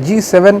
G7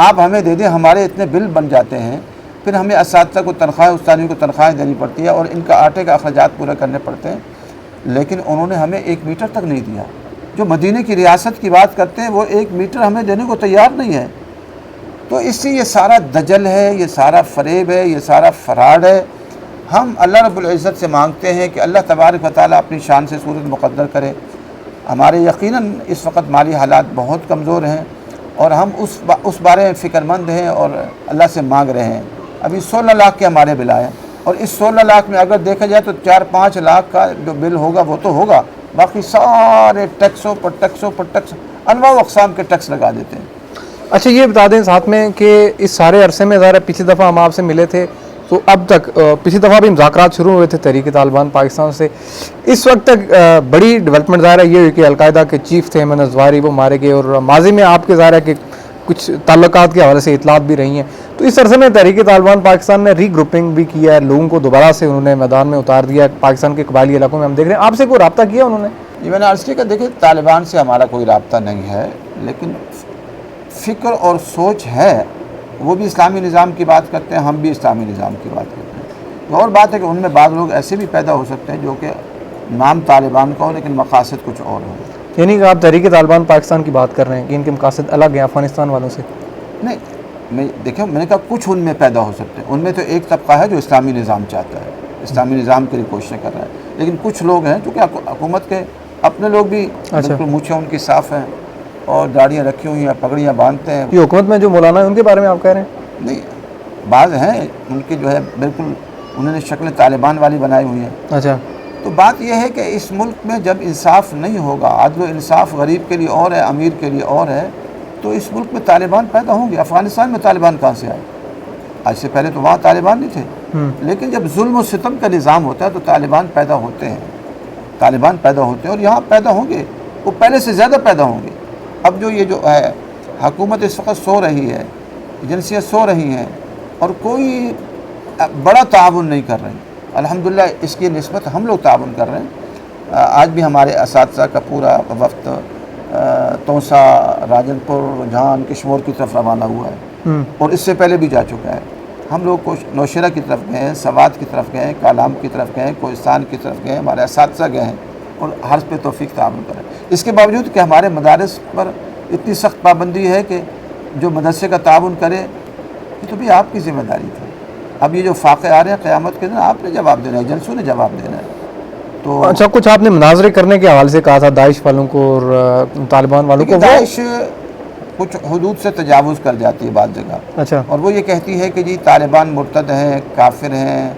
آپ ہمیں دے دیں، ہمارے اتنے بل بن جاتے ہیں، پھر ہمیں اساتذہ کو تنخواہ، استادیوں کو تنخواہیں دینی پڑتی ہے اور ان کا آٹے کا اخراجات پورے کرنے پڑتے ہیں، لیکن انہوں نے ہمیں 1 میٹر تک نہیں دیا۔ جو مدینے کی ریاست کی بات کرتے ہیں وہ 1 میٹر ہمیں دینے کو تیار نہیں ہے۔ تو اس سے یہ سارا دجل ہے، یہ سارا فریب ہے، یہ سارا فراڈ ہے۔ ہم اللہ رب العزت سے مانگتے ہیں کہ اللہ تبارک و تعالیٰ اپنی شان سے صورت مقدر کرے۔ ہمارے یقیناً اس وقت مالی حالات بہت کمزور ہیں اور ہم اس بارے میں فکر مند ہیں اور اللہ سے مانگ رہے ہیں۔ ابھی 16 لاکھ کے ہمارے بل آئے، اور اس 16 لاکھ میں اگر دیکھا جائے تو 4-5 لاکھ کا جو بل ہوگا وہ تو ہوگا، باقی سارے ٹیکسوں پر ٹیکس، انواع و اقسام کے ٹیکس لگا دیتے ہیں۔ اچھا یہ بتا دیں ساتھ میں کہ اس سارے عرصے میں ظاہر ہے پچھلی دفعہ ہم آپ سے ملے تھے تو اب تک پچھلی دفعہ بھی مذاکرات شروع ہوئے تھے تحریک طالبان پاکستان سے، اس وقت تک بڑی ڈیولپمنٹ ظاہر ہے یہ ہوئی کہ القاعدہ کے چیف تھے ایمن الزواری، وہ مارے گئے، اور ماضی میں آپ کے ظاہر ہے کہ کچھ تعلقات کے حوالے سے اطلاعات بھی رہی ہیں۔ تو اس عرصے میں تحریک طالبان پاکستان نے ری گروپنگ بھی کیا ہے، لوگوں کو دوبارہ سے انہوں نے میدان میں اتار دیا ہے، پاکستان کے قبائلی علاقوں میں ہم دیکھ رہے ہیں۔ آپ سے کوئی رابطہ کیا انہوں نے؟ یہ میں نے عرض کیا کہ دیکھیں طالبان سے ہمارا کوئی رابطہ نہیں ہے، لیکن فکر اور سوچ ہے، وہ بھی اسلامی نظام کی بات کرتے ہیں، ہم بھی اسلامی نظام کی بات کرتے ہیں۔ تو اور بات ہے کہ ان میں بعض لوگ ایسے بھی پیدا ہو سکتے ہیں جو کہ نام طالبان کا ہو لیکن مقاصد کچھ اور ہوں۔ یعنی کہ آپ تحریک طالبان پاکستان کی بات کر رہے ہیں کہ ان کے مقاصد الگ ہیں افغانستان والوں سے؟ نہیں، دیکھیں میں نے کہا کچھ ان میں پیدا ہو سکتے ہیں، ان میں تو ایک طبقہ ہے جو اسلامی نظام چاہتا ہے، اسلامی نظام کے لیے کوششیں کر رہا ہے، لیکن کچھ لوگ ہیں چونکہ حکومت کے اپنے لوگ بھی بالکل مونچھیں ان کی صاف ہیں اور داڑیاں رکھی ہوئی ہیں، پگڑیاں باندھتے ہیں۔ یہ حکومت میں جو مولانا ہیں ان کے بارے میں آپ کہہ رہے ہیں؟ نہیں، بعض ہیں ان کی جو ہے بالکل انہوں نے شکل طالبان والی بنائی ہوئی ہے۔ اچھا، تو بات یہ ہے کہ اس ملک میں جب انصاف نہیں ہوگا، عدل و انصاف غریب کے لیے اور ہے، امیر کے لیے اور ہے، تو اس ملک میں طالبان پیدا ہوں گے۔ افغانستان میں طالبان کہاں سے آئے؟ آج سے پہلے تو وہاں طالبان نہیں تھے، لیکن جب ظلم و ستم کا نظام ہوتا ہے تو طالبان پیدا ہوتے ہیں، طالبان پیدا ہوتے ہیں اور یہاں پیدا ہوں گے، وہ پہلے سے زیادہ پیدا ہوں گے۔ اب جو یہ جو ہے حکومت اس وقت سو رہی ہے، ایجنسیاں سو رہی ہیں اور کوئی بڑا تعاون نہیں کر رہے ہیں۔ الحمدللہ اس کی نسبت ہم لوگ تعاون کر رہے ہیں۔ آج بھی ہمارے اساتذہ کا پورا وفد توسا، راجن پور، رجحان، کشمور کی طرف روانہ ہوا ہے اور اس سے پہلے بھی جا چکا ہے۔ ہم لوگ نوشیرہ کی طرف گئے ہیں، سوات کی طرف گئے ہیں، کالام کی طرف گئے ہیں، کوہستان کی طرف گئے ہیں، ہمارے اساتذہ گئے ہیں اور حرض پہ توفیق تعاون کریں۔ اس کے باوجود کہ ہمارے مدارس پر اتنی سخت پابندی ہے کہ جو مدرسے کا تعاون کرے یہ تو بھی آپ کی ذمہ داری تھی۔ اب یہ جو فاقے آ رہے ہیں قیامت کے دن آپ نے جواب دینا ہے، ایجنسیوں نے جواب دینا ہے۔ تو اچھا، کچھ آپ نے مناظرے کرنے کے حوالے سے کہا تھا داعش والوں کو اور طالبان والوں کو، داعش کچھ حدود سے تجاوز کر جاتی ہے بعض جگہ، اچھا، اور وہ یہ کہتی ہے کہ جی طالبان مرتد ہیں، کافر ہیں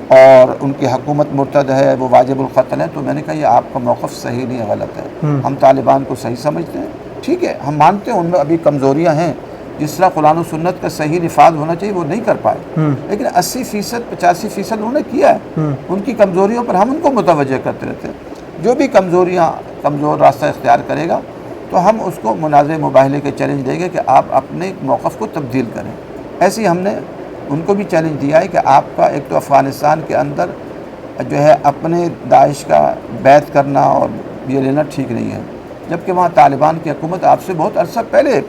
اور ان کی حکومت مرتد ہے، وہ واجب القتل ہے۔ تو میں نے کہا یہ آپ کا موقف صحیح نہیں ہے، غلط ہے۔ ہم طالبان کو صحیح سمجھتے ہیں، ٹھیک ہے، ہم مانتے ہیں ان میں ابھی کمزوریاں ہیں، جس طرح قرآن و سنت کا صحیح نفاذ ہونا چاہیے وہ نہیں کر پائے، لیکن 80%، 85% انہوں نے کیا ہے۔ ان کی کمزوریوں پر ہم ان کو متوجہ کرتے رہتے ہیں۔ جو بھی کمزور راستہ اختیار کرے گا تو ہم اس کو منازع مباہلے کے چیلنج دیں گے کہ آپ اپنے موقف کو تبدیل کریں۔ ایسے ہی ہم نے ان کو بھی چیلنج دیا ہے کہ آپ کا ایک تو افغانستان کے اندر جو ہے اپنے داعش کا بیعت کرنا اور یہ لینا ٹھیک نہیں ہے، جبکہ وہاں طالبان کی حکومت آپ سے بہت عرصہ پہلے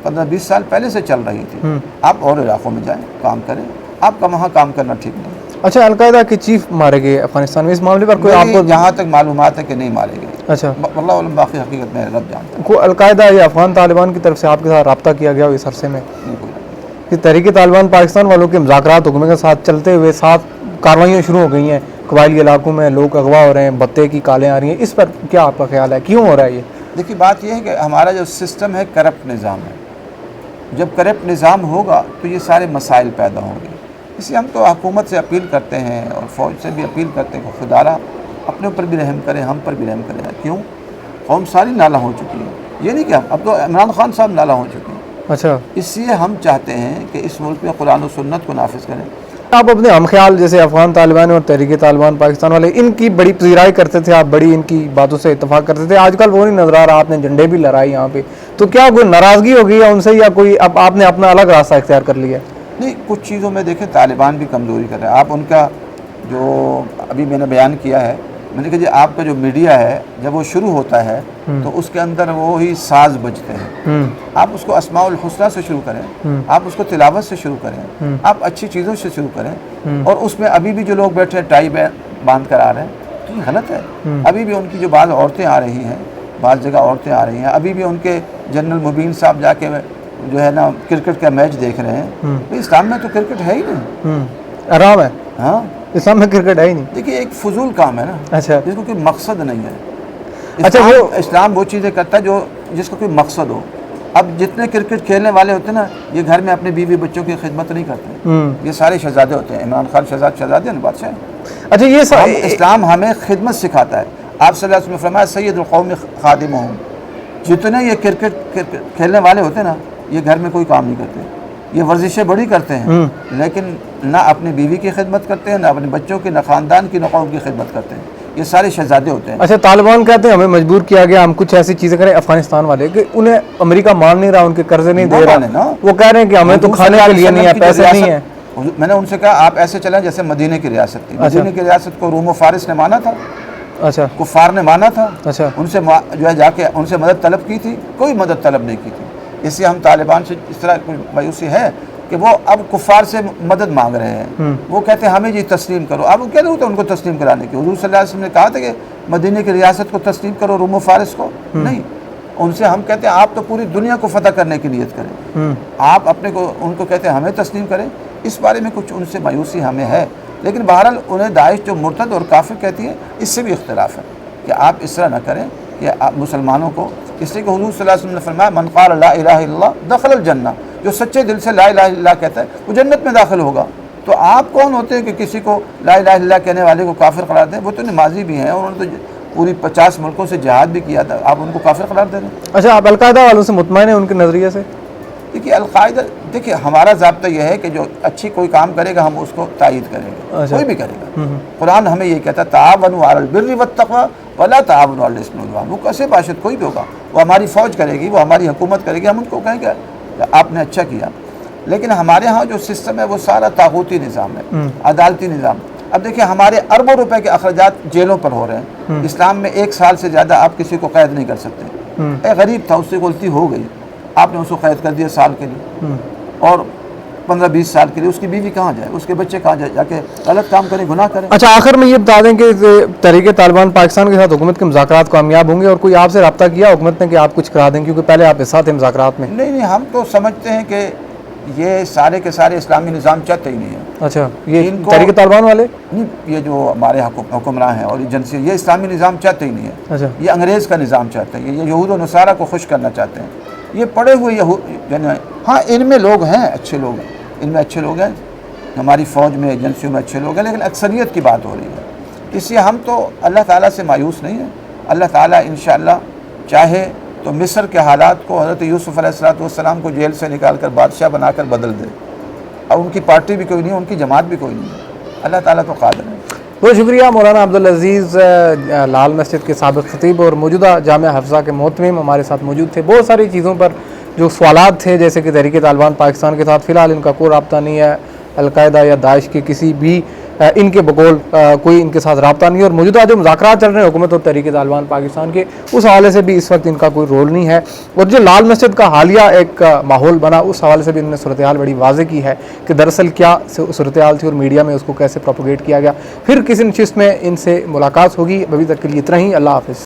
15-20 سال پہلے سے چل رہی تھی۔ آپ اور علاقوں میں جائیں، کام کریں، آپ کا وہاں کام کرنا ٹھیک نہیں۔ اچھا، القاعدہ کے چیف مارے گئے افغانستان میں، اس معاملے پر کوئی آپ کو جہاں تک معلومات ہے کہ نہیں مارے گئے؟ اچھا، واللہ علم، باقی حقیقت میں رب جانتا کوئی القاعدہ یا افغان طالبان کی طرف سے آپ کے ساتھ رابطہ کیا گیا ہو اس عرصے میں ہے۔ کہ تحریک طالبان پاکستان والوں کے مذاکرات حکومت کے ساتھ چلتے ہوئے 7 کارروائیاں شروع ہو گئی ہیں، قبائلی علاقوں میں لوگ اغوا ہو رہے ہیں، بتے کی کالیں آ رہی ہیں، اس پر کیا آپ کا خیال ہے، کیوں ہو رہا ہے یہ؟ دیکھیے بات یہ ہے کہ ہمارا جو سسٹم ہے کرپٹ نظام ہے، جب کرپٹ نظام ہوگا تو یہ سارے مسائل پیدا ہوں گے۔ اس لیے ہم تو حکومت سے اپیل کرتے ہیں اور فوج سے بھی اپیل کرتے ہیں کہ خدا را اپنے اوپر بھی رحم کریں، ہم پر بھی رحم کریں۔ کیوں؟ قوم ساری نالا ہو چکی ہے، یہ نہیں کہ اب تو عمران خان صاحب نالا ہو چکے ہیں۔ اچھا، اس لیے ہم چاہتے ہیں کہ اس ملک میں قرآن و سنت کو نافذ کریں۔ آپ اپنے ہم خیال جیسے افغان طالبان اور تحریک طالبان پاکستان والے ان کی بڑی پذیرائی کرتے تھے، آپ بڑی ان کی باتوں سے اتفاق کرتے تھے، آج کل وہ نہیں نظر آ رہا، آپ نے جھنڈے بھی لہرائے یہاں پہ، تو کیا کوئی ناراضگی ہو گئی ہے ان سے یا کوئی اب آپ نے اپنا الگ راستہ اختیار کر لیا؟ نہیں، کچھ چیزوں میں دیکھیں طالبان بھی کمزوری کر رہے ہیں۔ آپ ان کا جو ابھی میں نے بیان کیا ہے میں نے کہا جی آپ کا جو میڈیا ہے جب وہ شروع ہوتا ہے تو اس کے اندر وہی ساز بجتے ہیں. آپ اس کو اسماء الحسنی سے شروع کریں, آپ اس کو تلاوت سے شروع کریں, آپ اچھی چیزوں سے شروع کریں. اور اس میں ابھی بھی جو لوگ بیٹھے ہیں ٹائی باندھ کر آ رہے ہیں تو یہ غلط ہے. ابھی بھی ان کی جو بعض عورتیں آ رہی ہیں, بعض جگہ عورتیں آ رہی ہیں, ابھی بھی ان کے جنرل مبین صاحب جا کے جو ہے نا کرکٹ کا میچ دیکھ رہے ہیں. اسلام میں تو کرکٹ ہے ہی نہیں, آرام ہے. ہاں اسلام میں کرکٹ ہے ہی نہیں. دیکھیے ایک فضول کام ہے نا, اچھا جس کو کوئی مقصد نہیں ہے. اچھا اسلام وہ چیزیں کرتا ہے جس کو کوئی مقصد ہو. اب جتنے کرکٹ کھیلنے والے ہوتے ہیں نا یہ گھر میں اپنے بیوی بچوں کی خدمت نہیں کرتے. یہ سارے شہزادے ہوتے ہیں. عمران خان شہزادے ہیں بادشاہ. اچھا یہ اسلام ہمیں خدمت سکھاتا ہے. آپ صلی اللہ علیہ وسلم نے فرمایا سید القوم خادمہم. جتنے یہ کرکٹ کھیلنے والے ہوتے ہیں نا یہ گھر میں کوئی کام نہیں کرتے. یہ ورزشیں بڑی کرتے ہیں لیکن نہ اپنی بیوی کی خدمت کرتے ہیں, نہ اپنے بچوں کی, نہ خاندان کی, نہ قوم کی خدمت کرتے ہیں. یہ سارے شہزادے ہوتے ہیں. اچھا طالبان کہتے ہیں ہمیں مجبور کیا گیا, ہم کچھ ایسی چیزیں کریں افغانستان والے کہ انہیں امریکہ مان نہیں رہا, ان کے قرضے نہیں دے رہا. وہ کہہ رہے ہیں کہ ہمیں تو کھانے کے لیے نہیں ہے, پیسے نہیں ہیں. میں نے ان سے کہا آپ ایسے چلیں جیسے مدینے کی ریاست تھی. مدینے کی ریاست کو روم و فارس نے مانا تھا, اچھا کفار نے مانا تھا, اچھا ان سے جو ہے جا کے ان سے مدد طلب کی تھی, کوئی مدد طلب نہیں کی تھی. اس لیے ہم طالبان سے اس طرح کوئی مایوسی ہے کہ وہ اب کفار سے مدد مانگ رہے ہیں. وہ کہتے ہیں ہمیں جی تسلیم کرو. اب وہ کہہ رہے ہوتے ہیں ان کو تسلیم کرانے کی. حضور صلی اللہ علیہ وسلم نے کہا تھا کہ مدینے کی ریاست کو تسلیم کرو, روم و فارس کو نہیں. ان سے ہم کہتے ہیں آپ تو پوری دنیا کو فتح کرنے کی نیت کریں, آپ اپنے کو ان کو کہتے ہیں ہمیں تسلیم کریں. اس بارے میں کچھ ان سے مایوسی ہمیں ہے, لیکن بہرحال انہیں داعش جو مرتد اور کافر کہتی ہے اس سے بھی اختلاف ہے کہ آپ اس طرح نہ کریں کہ آپ مسلمانوں کو. اس لیے کہ حضور صلی اللہ علیہ وسلم نے فرمایا من قال لا الہ الا اللہ دخل الجنہ. جو سچے دل سے لا الہ الا اللہ کہتا ہے وہ جنت میں داخل ہوگا. تو آپ کون ہوتے ہیں کہ کسی کو لا الہ الا اللہ کہنے والے کو کافر قرار دیں؟ وہ تو نمازی بھی ہیں, انہوں نے تو پوری 50 ملکوں سے جہاد بھی کیا تھا, آپ ان کو کافر قرار دے رہے ہیں. اچھا آپ القاعدہ والوں سے مطمئن ہیں ان کے نظریے سے؟ دیکھیے القاعدہ, دیکھیے ہمارا ضابطہ یہ ہے کہ جو اچھی کوئی کام کرے گا ہم اس کو تائید کریں گے, کوئی بھی کرے گا. قرآن ہمیں یہ کہتا ہے تعاونوا علی البر والتقوی ولا تعاونوا علی الاثم والعدوان. وہ کیسے باشد کوئی بھی ہوگا, وہ ہماری فوج کرے گی, وہ ہماری حکومت کرے گی, ہم ان کو کہیں گے آپ نے اچھا کیا. لیکن ہمارے ہاں جو سسٹم ہے وہ سارا طاغوتی نظام ہے, عدالتی نظام. اب دیکھیں ہمارے اربوں روپے کے اخراجات جیلوں پر ہو رہے ہیں. اسلام میں 1 سال سے زیادہ آپ کسی کو قید نہیں کر سکتے. ایک غریب تھا, اس سے غلطی ہو گئی, آپ نے اس کو قید کر دیا سال کے لیے اور 15-20 سال کے لیے. اس کی بیوی کہاں جائے, اس کے بچے کہاں جائے, جا کے غلط کام کریں, گناہ کریں. اچھا آخر میں یہ بتا دیں کہ تحریک طالبان پاکستان کے ساتھ حکومت کے مذاکرات کامیاب ہوں گے, اور کوئی آپ سے رابطہ کیا حکومت نے کہ آپ کچھ کرا دیں, کیونکہ پہلے آپ کے ساتھ ہیں مذاکرات میں؟ نہیں, ہم تو سمجھتے ہیں کہ یہ سارے کے سارے اسلامی نظام چاہتے ہی نہیں ہیں. اچھا یہ تحریک طالبان والے نہیں, یہ جو ہمارے حکمراں ہیں اور ایجنسی, یہ اسلامی نظام چاہتے ہی نہیں ہیں. اچھا یہ انگریز کا نظام چاہتے ہیں, یہ یہود و نصارہ کو خوش کرنا چاہتے ہیں. یہ پڑے ہوئے یعنی ہاں ان میں لوگ ہیں اچھے لوگ ہیں, ان میں اچھے لوگ ہیں, ہماری فوج میں ایجنسیوں میں اچھے لوگ ہیں, لیکن اکثریت کی بات ہو رہی ہے. اس لیے ہم تو اللہ تعالیٰ سے مایوس نہیں ہیں. اللہ تعالیٰ انشاءاللہ چاہے تو مصر کے حالات کو حضرت یوسف علیہ السلام کو جیل سے نکال کر بادشاہ بنا کر بدل دے. اب ان کی پارٹی بھی کوئی نہیں, ان کی جماعت بھی کوئی نہیں ہے. اللہ تعالیٰ تو قادر ہے. بہت شکریہ مولانا عبدالعزیز لال مسجد کے سابق خطیب اور موجودہ جامعہ حفظہ کے محتمم ہمارے ساتھ موجود تھے. بہت ساری چیزوں پر جو سوالات تھے, جیسے کہ تحریک طالبان پاکستان کے ساتھ فی الحال ان کا کوئی رابطہ نہیں ہے, القاعدہ یا داعش کے کسی بھی ان کے بقول کوئی ان کے ساتھ رابطہ نہیں ہے, اور موجودہ جو مذاکرات چل رہے ہیں حکومت اور تحریک طالبان پاکستان کے, اس حوالے سے بھی اس وقت ان کا کوئی رول نہیں ہے. اور جو لال مسجد کا حالیہ ایک ماحول بنا, اس حوالے سے بھی انہوں نے صورتحال بڑی واضح کی ہے کہ دراصل کیا صورتحال تھی اور میڈیا میں اس کو کیسے پروپیگیٹ کیا گیا. پھر کسی نشست میں ان سے ملاقات ہوگی. ابھی تک کے لیے اتنا ہی. اللہ حافظ.